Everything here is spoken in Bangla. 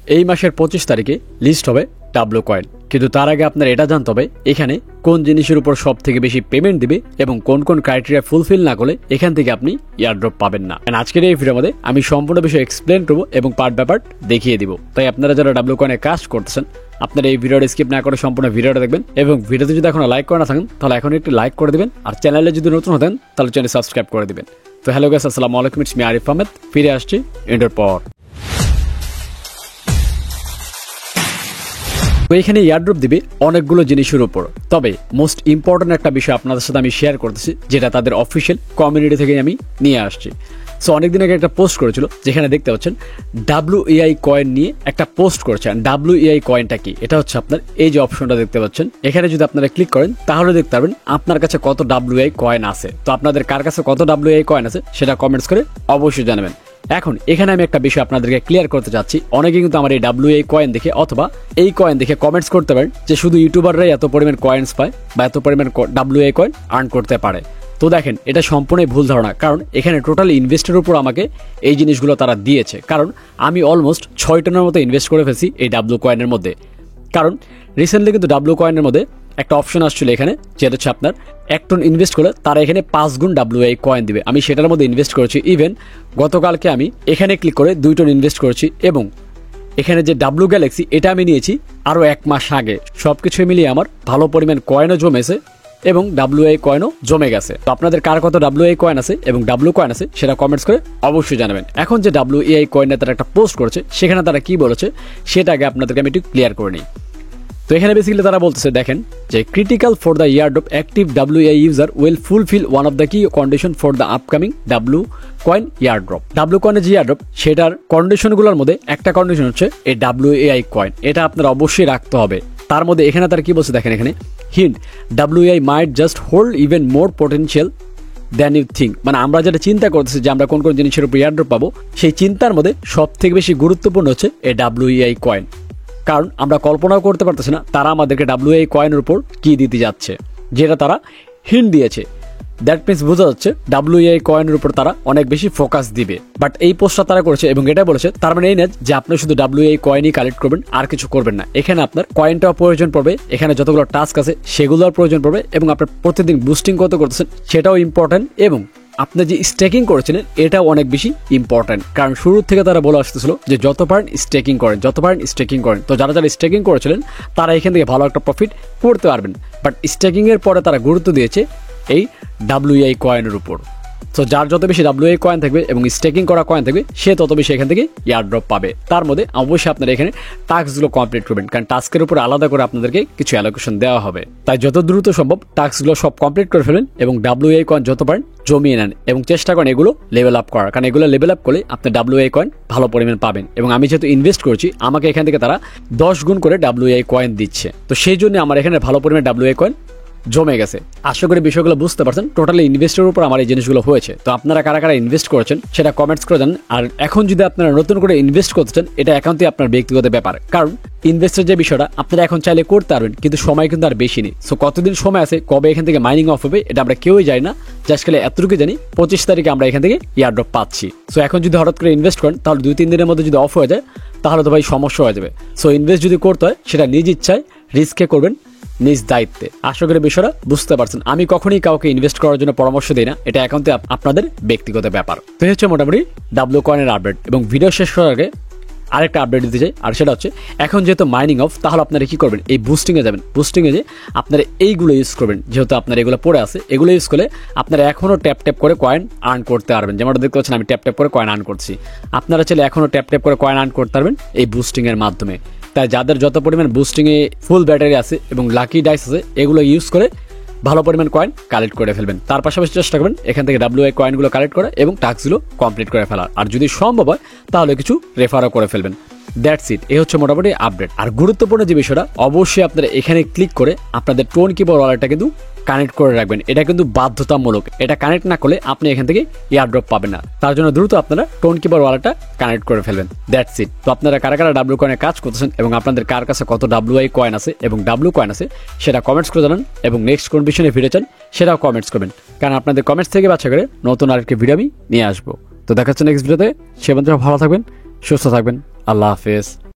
এই মাসের 25 তারিখে লিস্ট হবে ডাব্লু কয়েন। কিন্তু তার আগে আপনার এটা জানতে হবে এখানে কোন জিনিসের উপর সব থেকে বেশি পেমেন্ট দিবে এবং কোন কোন ক্রাইটেরিয়া ফুলফিল না করলে এখান থেকে আপনি এয়ারড্রপ পাবেন না। আজকের এই ভিডিওর মধ্যে আমি সম্পূর্ণ বিষয় এক্সপ্লেন করবো এবং পার্ট বাই পার্ট দেখিয়ে দিব। তাই আপনারা যারা ডাব্লু কয়েনে কাজ করতেছেন আপনারা এই ভিডিওটা স্কিপ না করে সম্পূর্ণ ভিডিওটা দেখবেন এবং ভিডিওতে যদি এখনো লাইক করে না থাকেন তাহলে এখন একটি লাইক করে দিবেন আর চ্যানেলে যদি নতুন হতেন তাহলে চ্যানেল সাবস্ক্রাইব করে দিবেন। তো হ্যালো গাইস, আসসালামু আলাইকুম, ইটস মি আরিফ আহমেদ, ফিরে আসছি ইন্টার পর। তো এখানে এয়ারড্রপ দিবে অনেকগুলো জিনিসের উপর, তবে মোস্ট ইম্পর্টেন্ট একটা বিষয় আপনাদের সাথে আমি শেয়ার করতেছি যেটা তাদের অফিসিয়াল কমিউনিটি থেকে আমি নিয়ে আসছি। সো অনেকদিন আগে একটা পোস্ট করেছিল যেখানে দেখতে পাচ্ছেন WEI কয়েন নিয়ে একটা পোস্ট করেছেন। WEI কয়েনটা কি? এটা হচ্ছে আপনার এই যে অপশনটা দেখতে পাচ্ছেন, এখানে যদি আপনারা ক্লিক করেন তাহলে দেখতে পারবেন আপনার কাছে কত WEI কয়েন আছে। তো আপনাদের কার কাছে কত WEI কয়েন আছে সেটা কমেন্টস করে অবশ্যই জানাবেন। এখন এখানে আমি একটা বিষয় আপনাদেরকে ক্লিয়ার করতে চাচ্ছি। অনেকে কিন্তু আমার এই WEI কয়েন দেখে অথবা এই কয়েন দেখে কমেন্টস করতে পারেন যে শুধু ইউটিউবাররাই এত পরিমাণ কয়েন্স পায় বা এত পরিমাণ WEI কয়েন আর্ন করতে পারে। তো দেখেন, এটা সম্পূর্ণই ভুল ধারণা, কারণ এখানে টোটালি ইনভেস্টের উপর আমাকে এই জিনিসগুলো তারা দিয়েছে। কারণ আমি অলমোস্ট 6 টনের মতো ইনভেস্ট করে ফেলছি এই ডাব্লু কয়েনের মধ্যে। কারণ রিসেন্টলি কিন্তু ডাব্লু কয়েনের মধ্যে একটা অপশন আসছিল এখানে, যেটা হচ্ছে আপনার 1 টন ইনভেস্ট করলে তারা এখানে 5 গুণ WEI কয়েন দিবে। আমি সেটার মধ্যে ইনভেস্ট করেছি। ইভেন গতকালকে আমি এখানে ক্লিক করে 2 টন ইনভেস্ট করেছি এবং এখানে যে ডাব্লু গ্যালাক্সি এটা আমি নিয়েছি আরও 1 মাস আগে। সবকিছু মিলিয়ে আমার ভালো পরিমাণ কয়েনও জমেছে এবং WEI কয়েনও জমে গেছে। তো আপনাদের কার কত WEI কয়েন আছে এবং ডাব্লু কয়েন আছে সেটা কমেন্টস করে অবশ্যই জানাবেন। এখন যে WEI কয়েনে তারা একটা পোস্ট করেছে সেখানে তারা কি বলেছে সেটা আগে আপনাদেরকে আমি একটু ক্লিয়ার করে নিই। তো এখানে বেসিক্যালি তারা বলতেছে দেখেন যে critical for the airdrop active WEI user will fulfil one of the key condition for the upcoming W coin airdrop. W কয়েনের যে ইয়ারড্রপ সেটার কন্ডিশনগুলোর মধ্যে একটা কন্ডিশন হচ্ছে এই WEI কয়েন, এটা আপনার অবশ্যই রাখতে হবে। তার মধ্যে এখানে তারা কি বলছে দেখেন, এখানে hint WEI might just hold even more potential than you think. মানে আমরা যেটা চিন্তা করতেছি যে আমরা কোন কোন জিনিসের উপর এয়ারড্রপ পাবো, সেই চিন্তার মধ্যে সব থেকে বেশি গুরুত্বপূর্ণ হচ্ছে এই WEI কয়েন। কারণ আমরা কল্পনাও করতে পারতেছি না তারা আমাদেরকে WEI কয়েনের উপর কি দিতে যাচ্ছে, যেটা তারা হিন্ট দিয়েছে। দ্যাট মিনস বোঝা যাচ্ছে WEI কয়েনের উপর তারা অনেক বেশি ফোকাস দিবে। বাট এই পোস্টটা তারা করেছে এবং এটা বলেছে তার মানে এই না যে আপনি শুধু WEI কয়েনই কালেক্ট করবেন আর কিছু করবেন না। এখানে আপনার কয়েনটাও প্রয়োজন পড়বে, এখানে যতগুলো টাস্ক আছে সেগুলোর প্রয়োজন পড়বে এবং আপনার প্রতিদিন বুস্টিং কত করতেছেন সেটাও ইম্পর্টেন্ট এবং আপনি যে স্টেকিং করেছিলেন এটাও অনেক বেশি ইম্পর্টেন্ট। কারণ শুরু থেকে তারা বলে আসতেছিল যে যত পারেন স্টেকিং করেন, যত পারেন স্টেকিং করেন। তো যারা যারা স্টেকিং করেছিলেন তারা এখান থেকে ভালো একটা প্রফিট করতে পারবেন। বাট স্টেকিং এর পরে তারা গুরুত্ব দিয়েছে এই WEI কয়েনের উপর। তো যার যত বেশি WEI কয়েন থাকবে এবং স্টেকিং করা কয়েন থাকবে সে তত বেশি এখান থেকে এয়ারড্রপ পাবে। তার মধ্যে অবশ্যই আপনারা এখানে টাস্কগুলো কমপ্লিট করবেন, কারণ টাস্কের উপর আলাদা করে আপনাদেরকে কিছু অ্যালোকেশন দেওয়া হবে। তাই যত দ্রুত সম্ভব টাস্কগুলো সব কমপ্লিট করে ফেলেন এবং WEI কয়েন যত পারেন জমিয়ে নেন এবং চেষ্টা করেন এগুলো লেভেল আপ করার, কারণ এগুলো লেভেল আপ করলে আপনি WEI কয়েন ভালো পরিমাণ পাবেন। এবং আমি যেহেতু ইনভেস্ট করছি আমাকে এখান থেকে তারা 10 গুণ করে WEI কয়েন দিচ্ছে। তো সেই জন্য আমার এখানে ভালো পরিমাণ WEI কয়েন জমে গেছে। আশা করি বিষয়গুলো বুঝতে পারছেন। টোটালি ইনভেস্টের উপর আমার এই জিনিসগুলো হয়েছে। তো আপনারা কারা কারা ইনভেস্ট করেছেন সেটা কমেন্টস করে জানান। আর এখন যদি আপনারা নতুন করে ইনভেস্ট করতে চান এটা একান্তই আপনার ব্যক্তিগত ব্যাপার, কারণ ইনভেস্টের যে বিষয়টা আপনারা এখন চাইলে করতে পারবেন কিন্তু সময় কিন্তু আর বেশি নেই। সো কতদিন সময় আছে, কবে এখান থেকে মাইনিং অফ হবে এটা আমরা কেউই জানি না। জাস্ট খালি এতটুকু জানি 25 তারিখে আমরা এখান থেকে এয়ারড্রপ পাচ্ছি। সো এখন যদি হঠাৎ করে ইনভেস্ট করেন তাহলে 2-3 দিনের মধ্যে যদি অফ হয়ে যায় তাহলে তো ভাই সমস্যা হয়ে যাবে। সো ইনভেস্ট যদি করতে হয় সেটা নিজ ইচ্ছায় রিস্কে করবেন, নিজ দায়িত্বে। আশা করি বিষয়টা বুঝতে পারছেন। আমি কখনই কাউকে ইনভেস্ট করার জন্য পরামর্শ দিই না, এটা একান্তই আপনাদের ব্যক্তিগত ব্যাপার। তো হচ্ছে মোটামুটি ডাব্লু কয়েনের আপডেট। এবং ভিডিও শেষ করার আগে আরেকটা আপডেট দিতে চাই, আর সেটা হচ্ছে এখন যেহেতু মাইনিং অফ তাহলে আপনারা কি করবেন, এই বুস্টিংয়ে যাবেন। বুস্টিংয়ে যে আপনারা এইগুলো ইউজ করবেন, যেহেতু আপনার এগুলো পড়ে আছে এগুলো ইউজ করলে আপনারা এখনও ট্যাপ ট্যাপ করে কয়েন আর্ন করতে পারবেন। যেমন দেখতে পাচ্ছেন আমি ট্যাপ ট্যাপ করে কয়েন আর্ন করছি, আপনারা চাইলে এখনও ট্যাপ ট্যাপ করে কয়েন আর্ন করতে পারবেন এই বুস্টিংয়ের মাধ্যমে। তাই যাদের যত পরিমাণ বুস্টিংয়ে ফুল ব্যাটারি আছে এবং লাকি ডাইস আছে এগুলো ইউজ করে ভালো পরিমাণ কয়েন কালেক্ট করে ফেলবেন। তার পাশাপাশি চেষ্টা করবেন এখান থেকে WEI কয়েনগুলো কালেক্ট করা এবং টাস্কগুলো কমপ্লিট করে ফেলার। আর যদি সম্ভব হয় তাহলে কিছু রেফারও করে ফেলবেন। That's it. এই হচ্ছে মোটামুটি আপডেট। আর গুরুত্বপূর্ণ যে বিষয়টা, অবশ্যই আপনারা এখানে ক্লিক করে আপনাদের টোন কিপার ওয়ালেটটা কিন্তু কানেক্ট করে রাখবেন। এটা কিন্তু বাধ্যতামূলক। এটা কানেক্ট না করলে আপনি এখান থেকে এয়ারড্রপ পাবেন না। তার জন্য দ্রুত আপনারা টোন কিপার ওয়ালেটটা কানেক্ট করে ফেলবেন। That's it. তো আপনারা কারা কারা ডাব্লু কয়েনে কাজ করতেছেন এবং আপনাদের কার কাছে কত WEI কয়েন আছে এবং ডাব্লু কয়েন আছে সেটা কমেন্টস করে জানান এবং নেক্সট কোন বিষয়ে ভিডিও চান সেটাও কমেন্টস করবেন, কারণ আপনাদের কমেন্টস থেকে বাছা করে নতুন আরেকটি ভিডিও আমি নিয়ে আসবো। তো দেখা হচ্ছে নেক্সট ভিডিওতে। সে পর্যন্ত ভালো থাকবেন, সুস্থ থাকবেন। আল্লাহ হাফেজ।